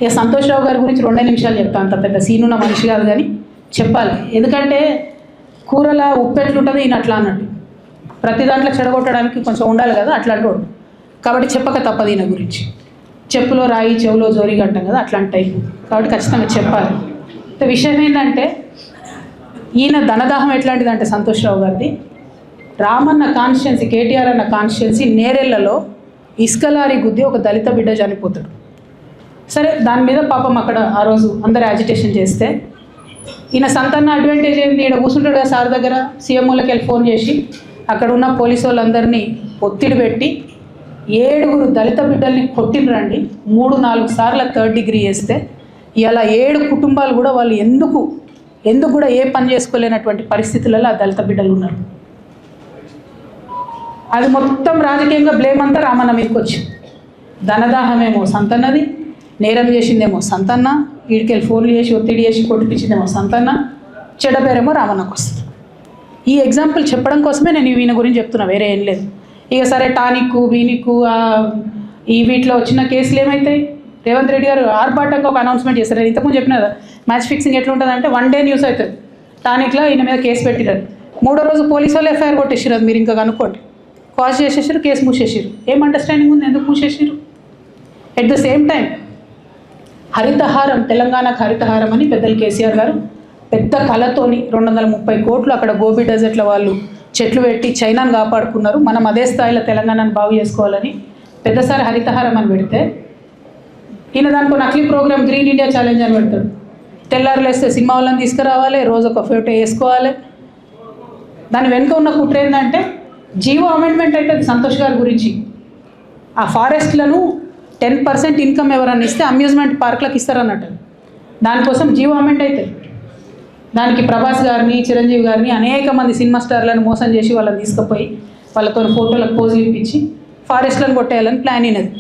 ఇక సంతోష్ రావు గారి గురించి 2 నిమిషాలు చెప్తాను, అంత పెద్ద సీనున్న మనిషి కాదు కానీ చెప్పాలి. ఎందుకంటే కూరల ఉప్పు ఎట్లుంటుంది ఈయన అట్లా అన్నట్టు, ప్రతి దాంట్లో చెడగొట్టడానికి కొంచెం ఉండాలి కదా అట్లాంటి వాడు. కాబట్టి చెప్పక తప్పదు ఈయన గురించి. చెప్పులో రాయి చెవులో జోరిగా అంటాం కదా అట్లాంటి టైపు, కాబట్టి ఖచ్చితంగా చెప్పాలి. విషయం ఏంటంటే ఈయన ధనదాహం ఎట్లాంటిదంటే సంతోష్ రావు గారిది, రామన్న కాన్స్టిట్యున్సీ, కేటీఆర్ అన్న కాన్స్టిట్యున్సీ నేరెళ్లలో ఇసుకలారీ గుద్ది ఒక దళిత బిడ్డ చనిపోతాడు. సరే దాని మీద పాపం అక్కడ ఆ రోజు అందరు యాజిటేషన్ చేస్తే ఈయన సంతాన అడ్వాంటేజ్ ఏంది, ఇక్కడ కూర్చుంటాడు కదా సార్ దగ్గర, సీఎంఓలకి వెళ్ళి ఫోన్ చేసి అక్కడ ఉన్న పోలీసు వాళ్ళందరినీ ఒత్తిడి పెట్టి 7 దళిత బిడ్డల్ని కొట్టినరండి. 3-4 సార్లు 3rd డిగ్రీ వేస్తే ఇలా 7 కుటుంబాలు కూడా వాళ్ళు ఎందుకు కూడా ఏ పని చేసుకోలేనటువంటి పరిస్థితులలో ఆ దళిత బిడ్డలు ఉన్నారు. అది మొత్తం రాజకీయంగా బ్లేమ్ అంతా రామన్న మీదకి వచ్చి, ధనదాహమేమో సంతన్నది, నేరం చేసిందేమో సంతన్న, వీడికెళ్ళి ఫోన్లు చేసి ఒత్తిడి చేసి కొట్టిపించిందేమో సంతన్న, చెడ్డ పేరేమో రామన్నకు వస్తుంది. ఈ ఎగ్జాంపుల్ చెప్పడం కోసమే నేను ఈయన గురించి చెప్తున్నా, వేరే ఏం లేదు. ఇక సరే టానిక్ వీనిక్ ఈ వీటిలో వచ్చిన కేసులు ఏమవుతాయి, రేవంత్ రెడ్డి గారు ఆర్భాటంగా ఒక అనౌన్స్మెంట్ చేస్తారు. నేను ఇంతకుముందు చెప్పిన కదా మ్యాచ్ ఫిక్సింగ్ ఎట్లుంటుందంటే 1 డే న్యూస్ అవుతుంది, టానిక్లో ఈయన మీద కేసు పెట్టిరారు, 3వ రోజు పోలీసు వాళ్ళు ఎఫ్ఐఆర్ కొట్టేసారు. అది మీరు ఇంకా కనుక్కోండి, కాజ్ చేసేసారు, కేసు మూసేసారు. ఏం అండర్స్టాండింగ్ ఉంది, ఎందుకు మూసేసారు? At the same time Harithaharam, తెలంగాణకు హరితహారం అని పెద్దలు కేసీఆర్ గారు పెద్ద కళతోని 230 కోట్లు అక్కడ గోబీ డెజర్ట్ల వాళ్ళు చెట్లు పెట్టి చైనాను కాపాడుకున్నారు. మనం అదే స్థాయిలో తెలంగాణను బాగు చేసుకోవాలని పెద్దసారి హరితహారం అని పెడితే ఈయన దానికి నకిలీ ప్రోగ్రామ్ గ్రీన్ ఇండియా ఛాలెంజ్ అని పెడతాడు. తెల్లారులేస్తే సినిమా వాళ్ళని తీసుకురావాలి, రోజు ఒక ఫోటో వేసుకోవాలి. దాని వెనుక ఉన్న కుట్ర ఏంటంటే జీవో అమెండ్మెంట్ అవుతుంది సంతోష్ గారి గురించి. ఆ ఫారెస్ట్లను 10% ఇన్కమ్ ఎవరన్నా ఇస్తే అమ్యూజ్మెంట్ పార్క్లకు ఇస్తారన్నట్టు, దానికోసం జీవో అమెండ్ అవుతుంది. దానికి ప్రభాస్ గారిని, చిరంజీవి గారిని, అనేక మంది సినిమా స్టార్లను మోసం చేసి వాళ్ళని తీసుకుపోయి వాళ్ళతో ఫోటోలకు పోజులు ఇప్పించి ఫారెస్ట్లను కొట్టేయాలని ప్లాన్ అయినది.